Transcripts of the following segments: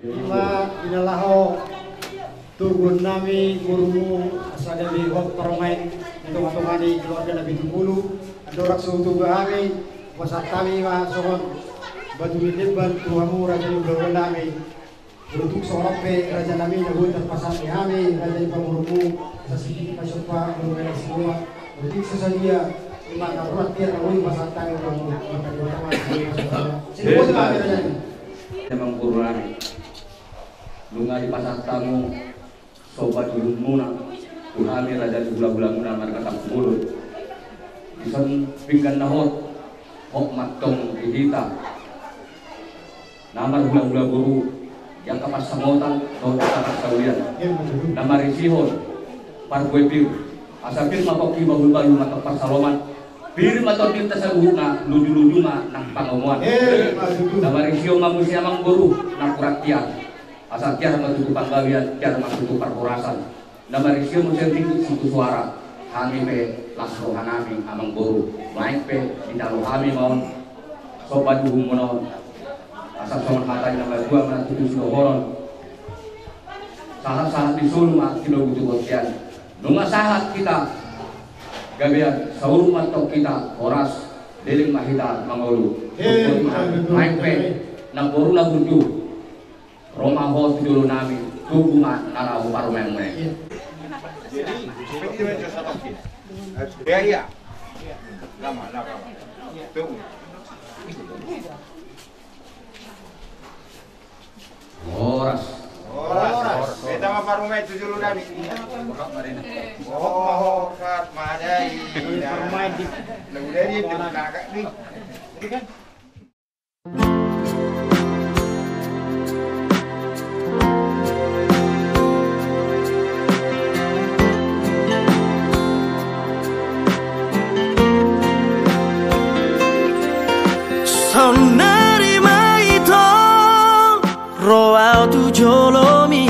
Lima inalaho tugun nami gurumu asada bihok permain untuk matungani keluarga Nabi Tungkulu dorak sutuga kami wasat kami masukon batu mitibban tuhamu raja yang nami untuk sorope raja nami nyebut terpasang kami raja yang pengurumu sasiki pasopa mengenai semua untuk sesaja lima kaburat dia kami wasat kami kamu sebut kami raja ini memang guru nami lunga di pasar tamu sobat dulu muna kami raja sebulan-bulan muna mereka tak mulut ison pinggan nahot hok matong dihita nama bulan-bulan guru yang kapas samotan atau kapas sawian nama risihon parkwe pir asapir makoki bahul-bahul maka pasaloman pir matong kita sabuhna luju-luju ma nang pangomuan nama risihon mamusia mang guru nang kuraktian asal kiar matutupan bagian kiar matutupan perkurasan nama risio mencerdik suku suara kami pe langsung hanami amang guru naik pe ditaruh kami mau sobat duhung monon asal soman hatanya nama dua menatutu sudohoron sahat-sahat disuruh mak kilo butuh kotian nunga sahat kita gabian saur matok kita horas liling mahita mangolu naik pe nang guru na burju Roma ho dulu nami hubungan ala baru memang. Iya. Lama. Tunggu. Horas. Kita mah baru main dulu nami. Oh, kat madai. bermain di Lagu dari itu kakak nih. Kan? nerima itu roa tu jolomi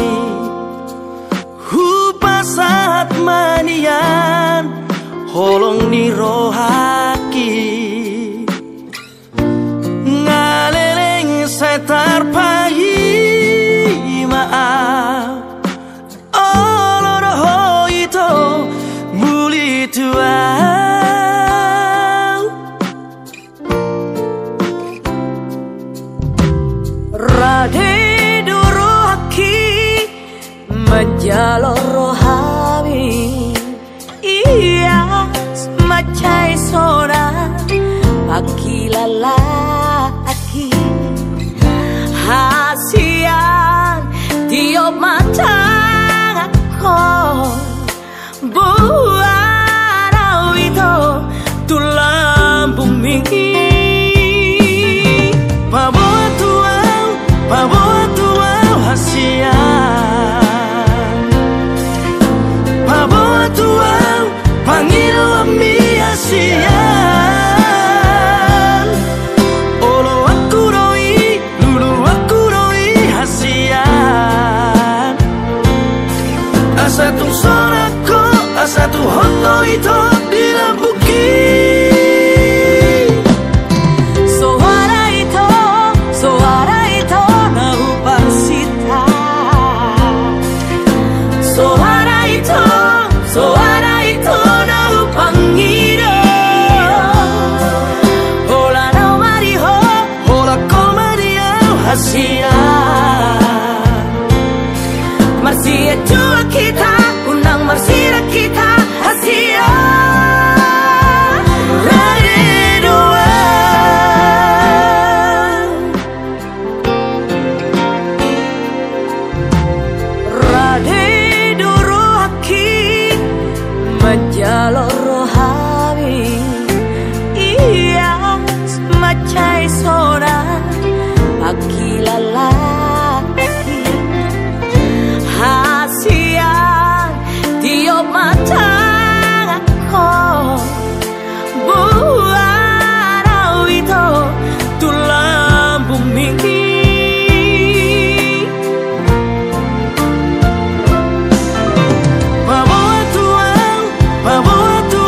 hupasat manian holong ni rohaki ngaleleng setar payi maaf oloroh itu muli tua Rade durohaki menjalor rohami iya semacai sora akilala aki hasian tiop matang aku buarau itu tulang bumi Bawa tua hasian Bawa tua panggil ami hasian Olo aku roi, lulu aku roi hasian Asatu sorako, asatu hoto itu dilambuki Marsia jua kita, undang marsia kita Hasia Rade dua Rade durohaki menjalor rohami iya semacai sora akilala hasian tiop matang aku buarau itu tulang bumi bawa tua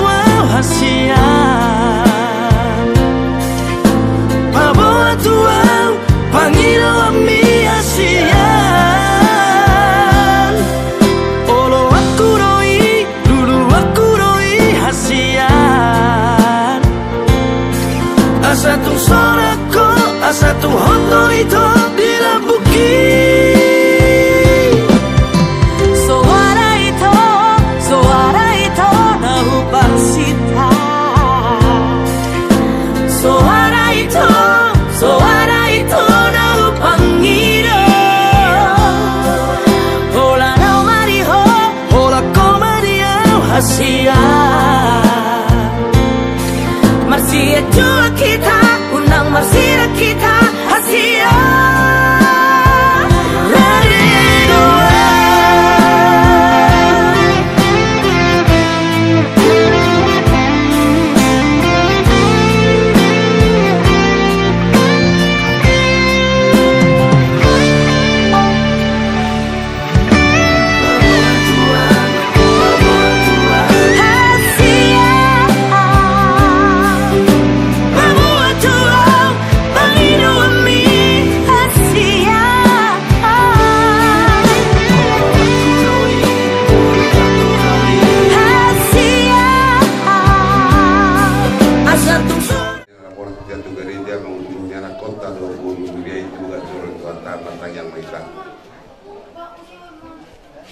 mereka.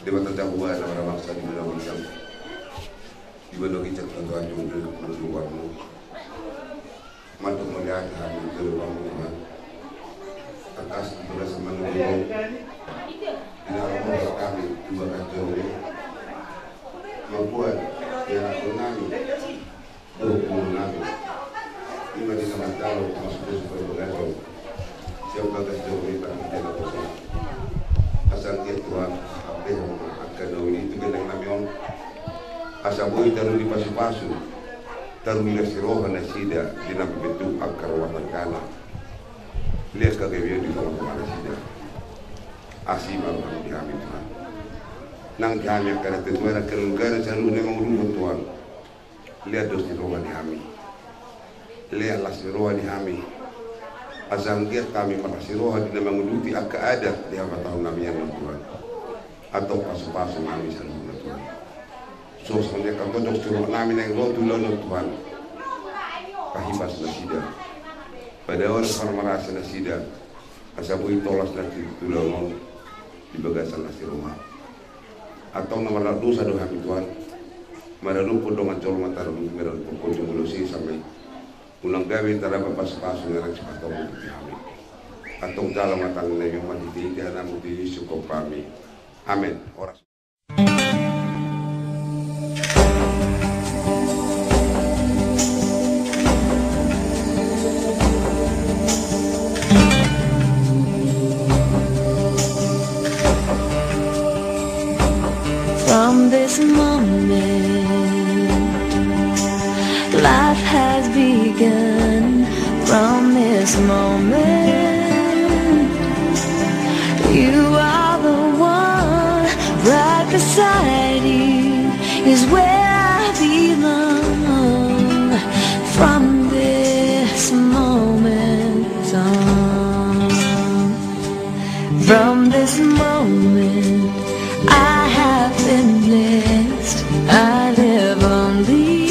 Dewa terjauh ada orang bangsa di mana macam di mana kita tentuan juga keperluanmu. Mantuk melihat kami terbang Tuhan atas tugas menunggu di dalam kami dua kacau membuat yang tsunami tsunami lima di nama tahu masuk sebagai pengajar siapa kacau kita tidak kosong asal dia Tuhan apa yang akan ini itu gendang namion asal boleh taruh di pasu-pasu taruh di roha nasida di nama bentuk akar warna kana lihat kagak di dalam mana sida asih baru di kami Tuhan nang kami karena Tuhan akan negara selalu memang rumah Tuhan lihat dos di roha di kami lihatlah si roha di kami asal dia kami makasih roha di nama menduti akak ada di apa tahun kami yang Tuhan atau pasu-pasu kami selalu Tuhan sosoknya kalau dok suruh kami yang roh dulu Tuhan kahibas nasida pada orang kalau merasa nasida asal boleh tolas nanti dulu di bagasan nasi rumah atau nama dosa doa kami Tuhan maralu podongan colong antara meral pokok jumulusi sampai ulang gawe antara pas-pas ngarang sepatong untuk kami atau dalam matang yang mati tidak namun di syukur kami amin orang From this moment, life has begun. From this moment, you are the one. Right beside you is where I belong. From this moment on, from this moment, I have been blessed. I live only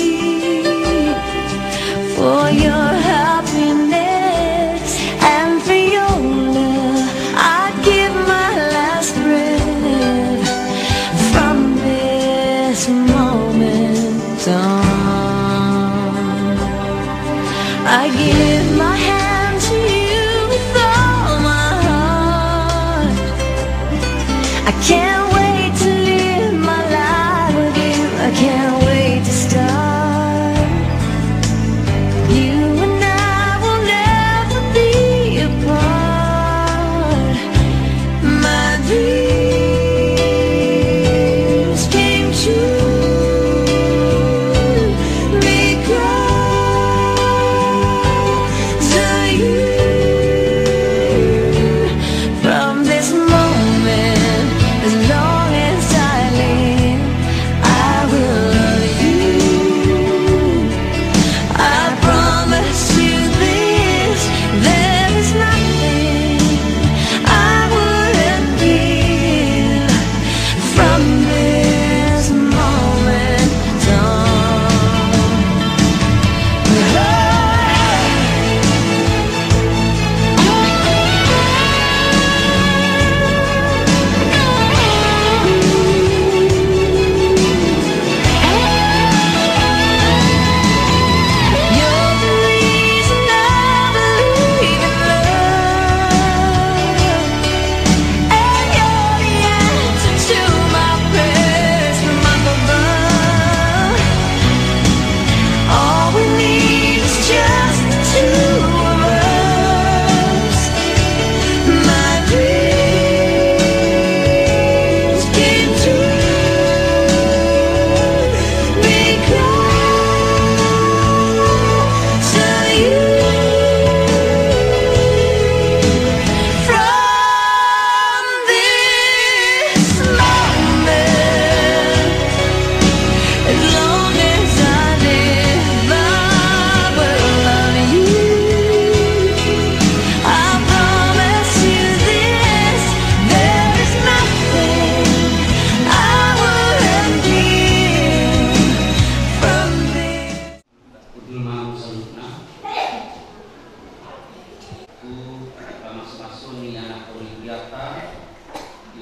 for your happiness and for your love. I give my last breath. From this moment on, I give my hand to you with all my heart. I can't can't wait to start. You and I will never be apart. My dreams came true because of you. From this moment,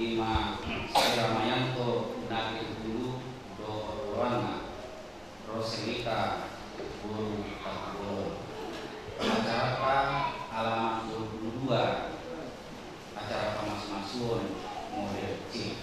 Ima saya Ramayanto Nabi Dulu Do Rwana Roselita Guru Takbolo. Acara halaman 22, acara Pamas-Masun model C.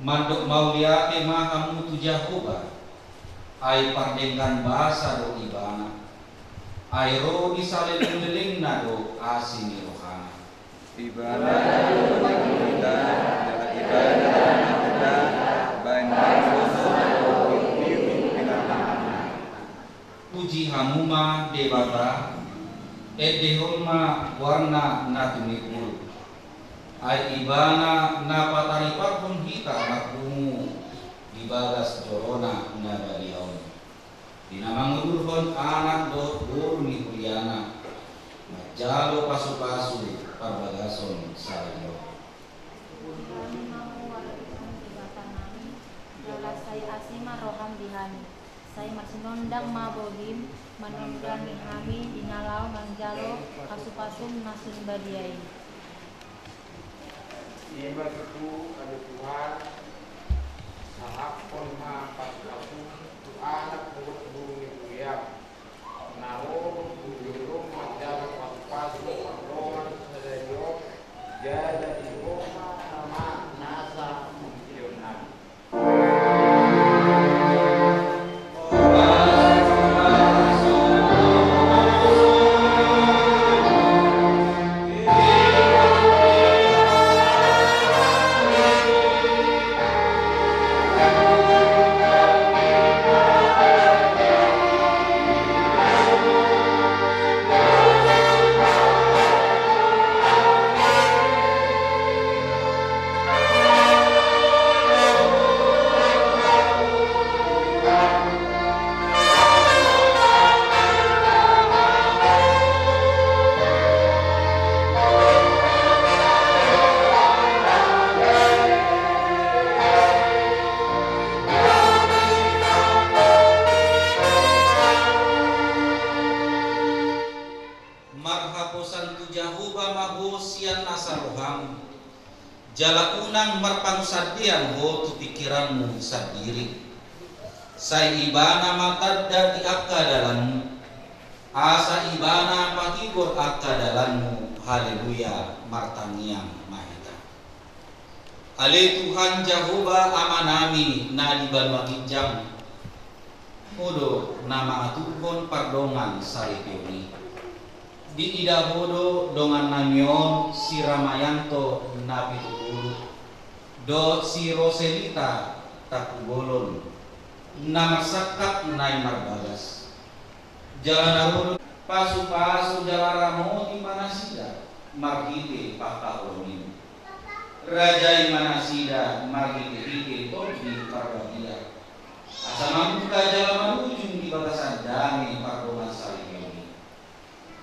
Mandok mauliate mahamutu Jahoba, ai pardengkan bahasa do ibana, ai ro disalin nado asini rohana. Ibana kita adalah ibadah kita puji hamuma debata, dehulma warna natumikul. Ai ibana na pataripakun hita makumu dibagas jorona na baliaun. Dinamangulhon anak do burni kuliana majalo pasu-pasu parbagason salayo. Saya asima roham dihani. Saya marsinondang mabodim manondrani hami dinalau mangjalo pasu-pasum nasun badiai. Iba itu ada Tuhan sahakon ma paslaku tu anak buat bumi kuyam naro bujurung majal pasu pandoman sadayo jada iboma nama nasa mungkionan. Jala unang marpangsadian ho tu pikiranmu sadiri. Sai ibana matadda di akadalanmu. Asa ibana patibur akadalanmu. Haleluya martangiang mahita. Ale Tuhan Jehovah amanami na di banwa kinjam. Hodo nama Tuhan pardongan saripioni. Di ida hodo dongan namion si Ramayanto nabi tukulu. Do si Roselita takugolon. Nama sakap nai marbagas. Jalan hodo pasu-pasu jalan ramo di mana sida margite pakaonin. Raja Imanasida margite tobi parbagia. Asa mampuka jalan ujung di batasan dami pardongan saripioni.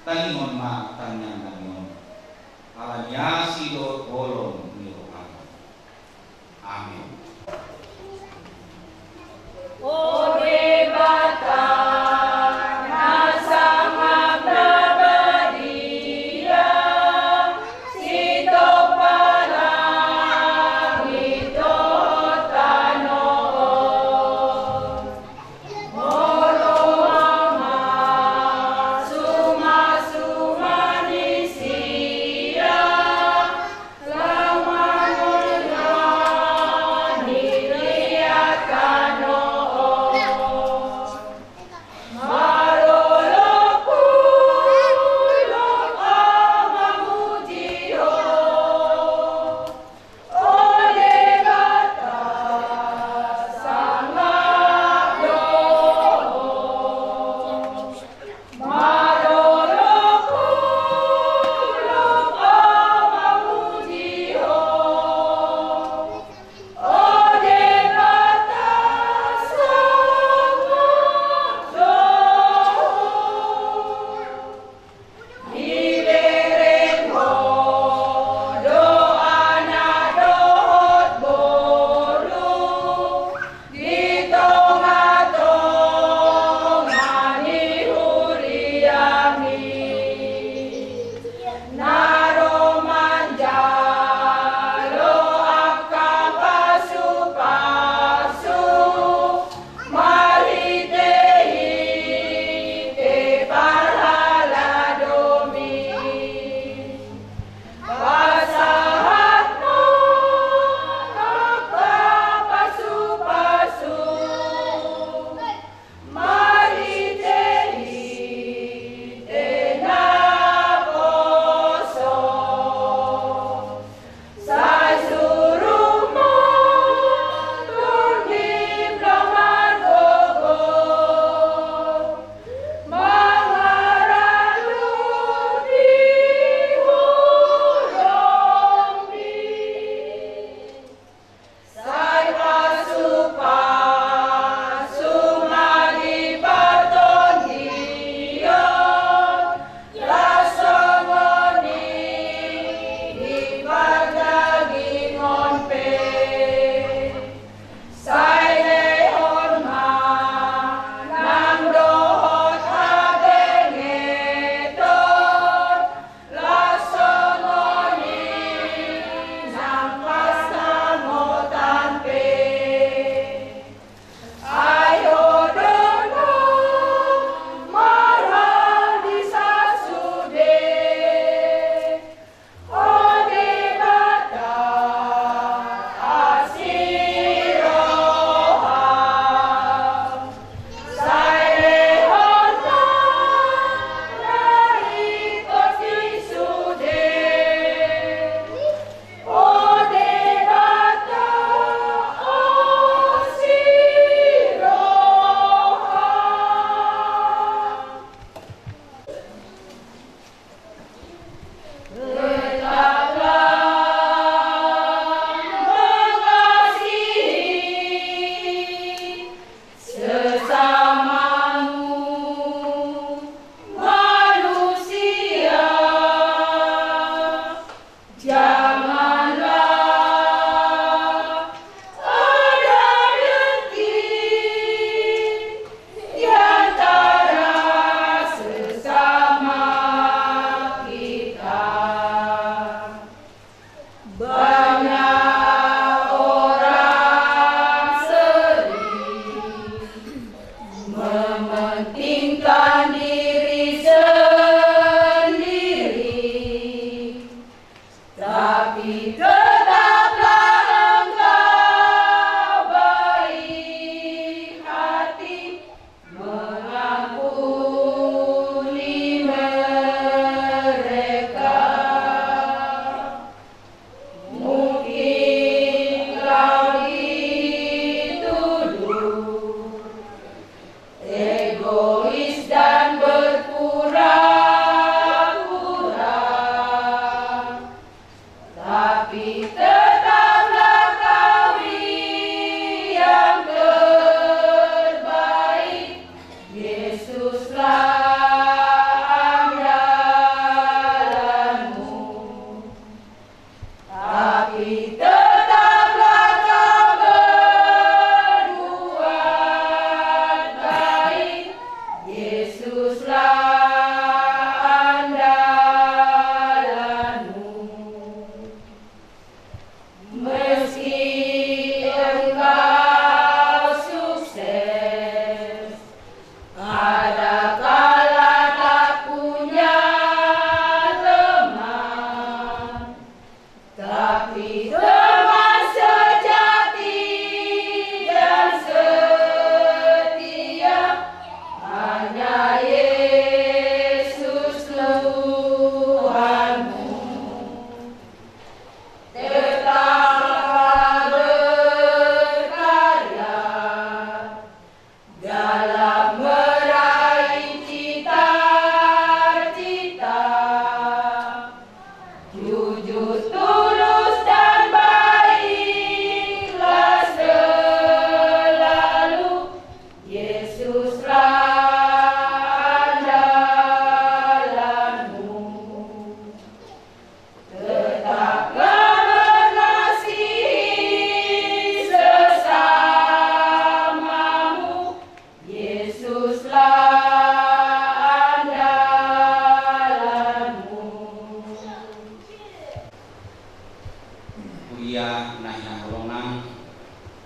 Talingon ma tanyang nanyon. Alanya si do bolong ni Rohan. Amin. Ode bata nasama prabadia sito parang ito tanoon moro ama suma-suma ni siya laman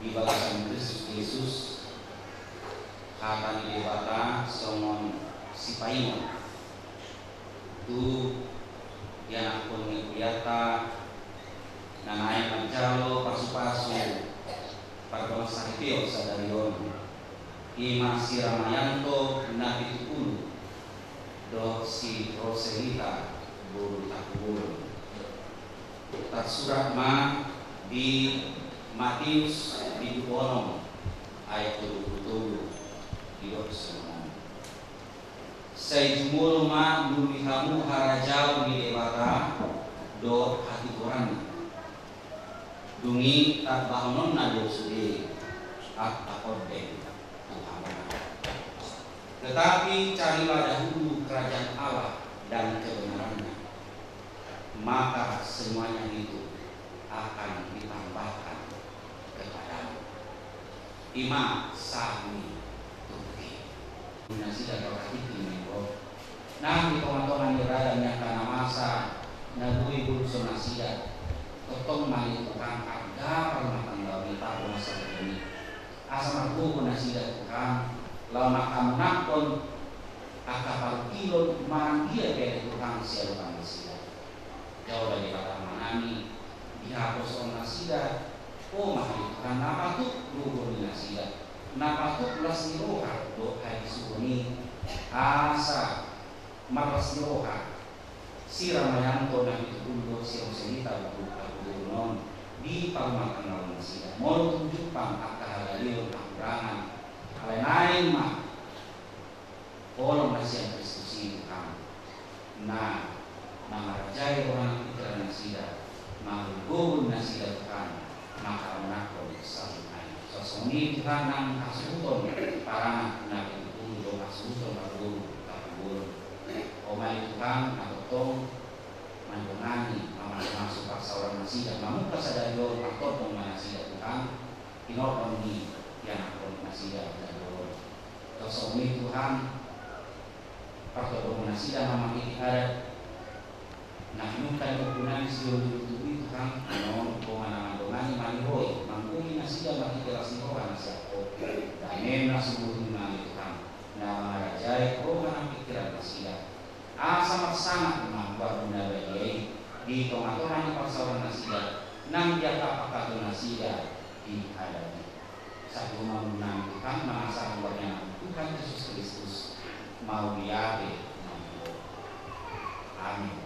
di balasan Kristus Yesus akan dibata songon sipaingon tu yang pun ngikuyata nanay magcalo pasu-pasu pagkakas sakitio sa dariyon ima si Ramayanto napitukulu do si Roselita buru takbul tersurat ma di Matius di Dukonom ayat 27 di semua saya jumur ma dulihamu harajau di dewata do hati Quran dungi tak bangun nado sude ak takode Tuhan. Tetapi carilah dahulu kerajaan Allah dan kebenarannya, maka semuanya itu akan ditambahkan kepadamu. Ima sami tuki. Nasi dan hati mengko. Nah di teman-teman iradanya karena masa nabui bulu sonasidat. Totong mali tukang ada rumah tangga kita masa ini. Asal aku nasidat tukang lama kamu nakon akapal kilo marang dia kayak tukang siapa tukang nasidat. Jauh dari kata manami dihapus on nasidat. Oh mahal tukang napa tuh luhur di nasidat. Napa tuh belas niroha do hai suni asa malas niroha. Si Ramayanto na itutulo si Roselita buka non di pamakan lawan sida mau tunjuk pang akahalaliw ang perangan alay ma kolong nasi ang Kristusi kang na mangarajay orang pikiran sida mahubun na sida kang makaunakon sa lunay sosoni Tuhan ng kasuton para na itutulo kasuton kabul o may Tuhan natutong mandungani masuk paksa orang nasidat namun kasadario aktor pun nasidat Tuhan kinopon ni yang aktor nasidat dan doa tosoni Tuhan aktor pun nasidat memang ikhtiar nah nukai kegunaan seluruh tubuh Tuhan non pemanaman dongani manihoi mangkumi nasidat bagi kelas rohan nasidat dan memang seluruh nani Tuhan nama rajai rohan pikiran nasidat sangat membuat bunda bayi di tomat-tomat persoalan nasidat nang dia apakah nasidat dihadapi satu mau menantikan masa buatnya Tuhan Yesus Kristus mau diare amin.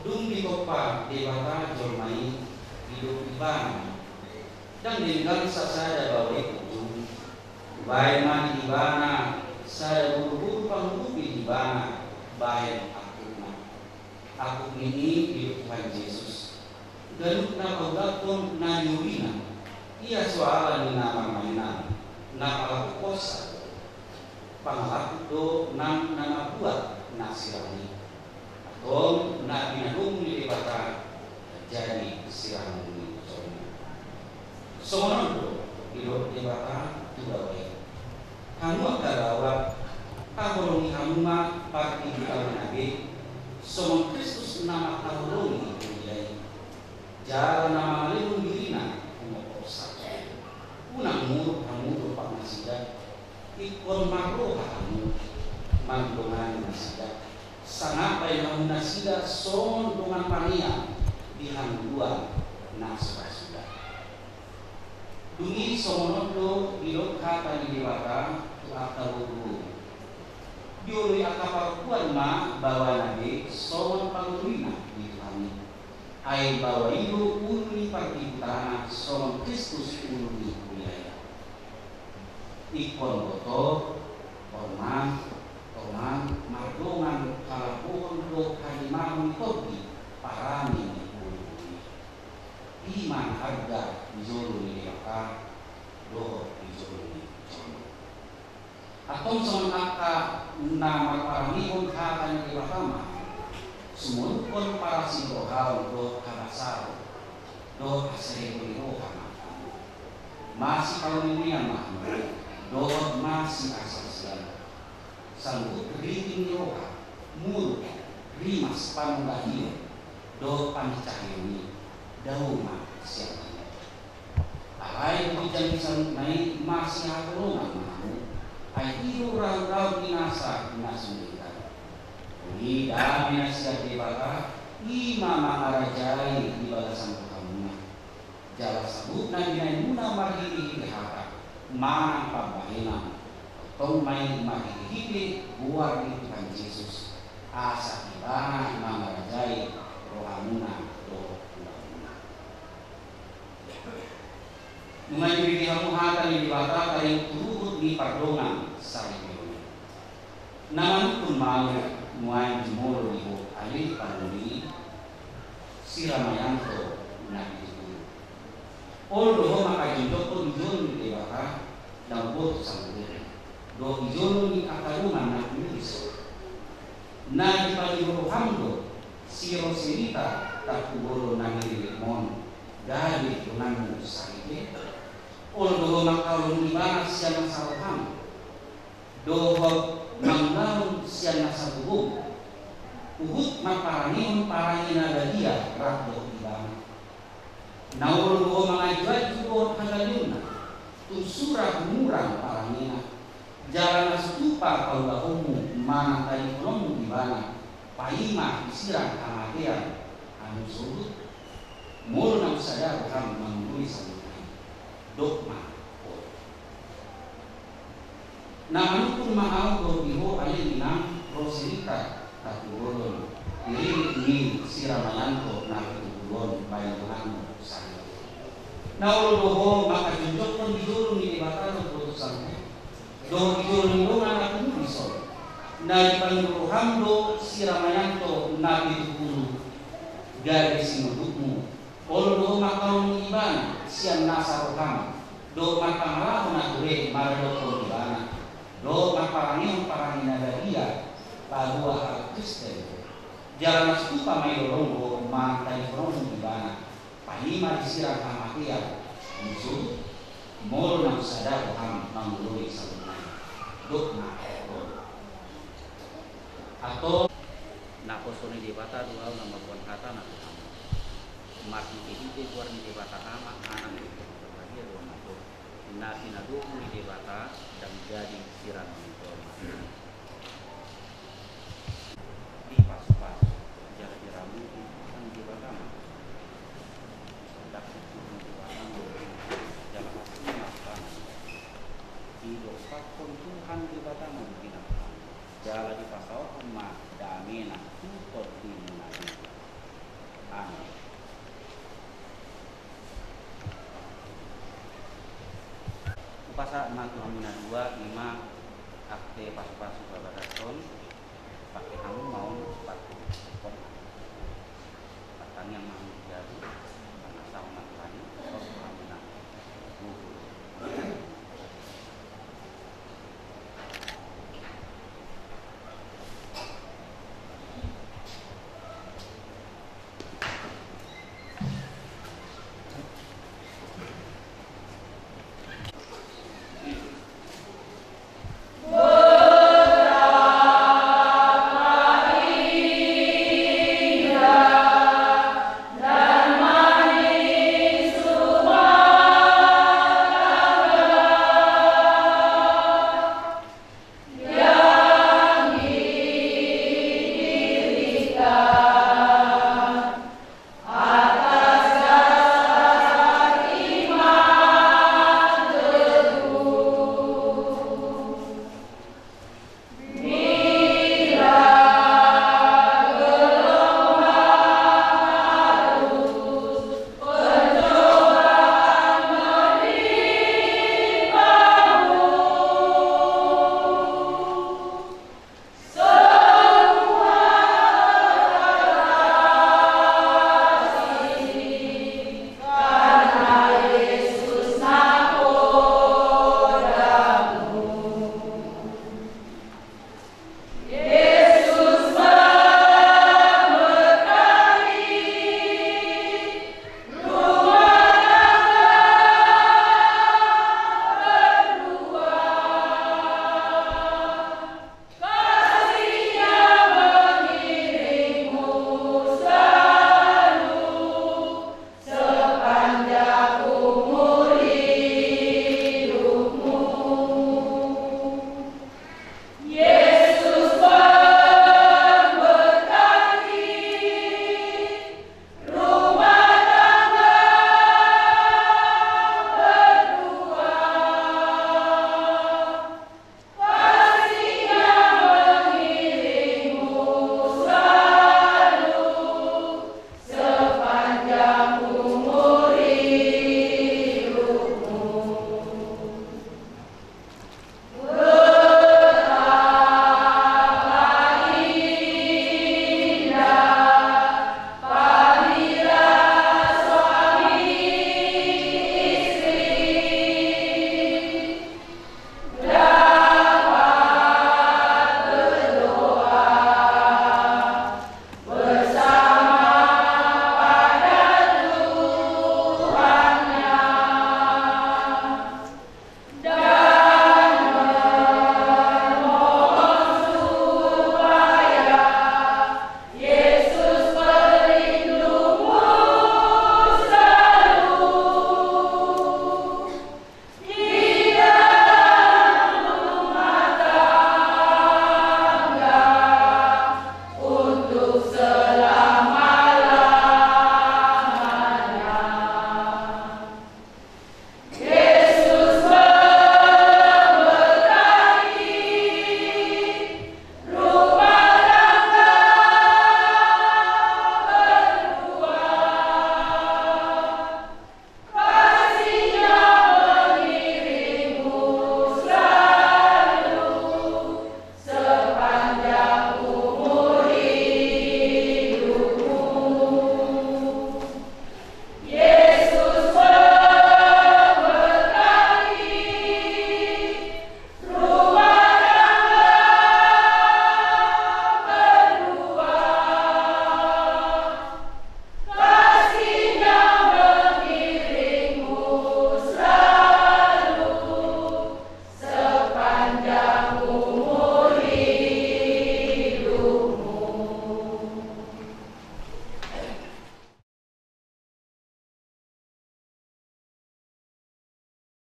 dung di kopa dewata jormai hidup ibana dan dengan sasada bawa itu baik mati ibana saya buru-buru panggupi ibana baik aku ini hidup Tuhan Yesus dan napa gatong na yurina ia soalan na mainan na palaku kosa pangalaku do nang nama buat nasirani atau na binadung di debata jadi sirani soalnya do hidup debata dua baik kamu akan lawat kamu kamu mah parti kita nabi Somong Kristus nama kauloni kujai jalan nama lelung dirina umokosa unang muru kamu lupa nasidat ikon makroha kamu mandongan nasidat sangapai kamu nasidat son dongan pania dihan dua nasra sudah dungi somonodo dilok kata di dewata tu akal guru diului akaparuan ma bawa nabi soal pangulina di kami ai bawa ilu uli partitana soal Kristus uli kuliah ikon boto orman mardongan kalapuan do kalimang kopi parami uli iman harga dijolu di dewata do dijolu atau sementara nama parami pun katanya di pertama semua pun para sirohal do kabasar do asri kuliroha masih kalau ini mah do masih asal sanggup riting roha mur rimas panggahio do pancahini dauma siapa alai hujan bisa naik masih hakulungan ai hidup rau-rau binasa mereka. Ini dah binasa debata lima mangarajai di balasan kamu. Jala sabut na binai muna marhili hata mana pambahina. Tong main marhili buat di Tuhan Yesus. Asa ibana mangarajai rohamuna do ulama. Mengajuri kamu hata di debata kali turut di pardongan saripun. Namun pun mau muai jemur ibu alih panuli siramayanto nabi itu. Oldo maka jendok pun jun di debata dan bot sanggup. Do jun di akarungan nabi itu. Nabi paliru hamdo siro sirita tak kuboro nabi mon dari tunanmu saripun. Oldo makalun ibana siang saroham doho manglaun siang nasabubung uhut maparaniun parangina dadia rakdo ibana naul doho mangajuai jubo hangaluna tusura murang parangina jalan stupa kaulahumu mana tadi kolom ibana paima isirang kamatean anu surut mul nang sadar kam mangului sabutan dogma. Namun pun mahal dobiho alih inang roserita takulon diri ini siramayanto nakulon bayang sana. Naul doho maka junjok pun dijulun di debata keputusan. Do dijulun do anak bisa. Dari panduruham do siramayanto nabi tukulu dari sinudukmu. Olo do makaun ibana siang nasaroham do makangalah nakure marado ibana do makarangin parangina daria padua hal Kristen jalan stupa mayoronggo makai rongo ibana pahima disirang kamatia musuh mol nang sadar ham mangloi sabunai dogma atau nakosoni debata dua nama puan kata nak mati ini keluar di debata ama anak itu bagi dua nato nasi nado di debata dan jadi sirang itu di pas-pas jalan-jalan itu kan debata dapat debata jalan asli apa di dopak Tuhan debata mungkin apa jalan di pasau emak damena tutup di mana pasa matu hamina 2 5 akte pas-pas babaraton pakai hamu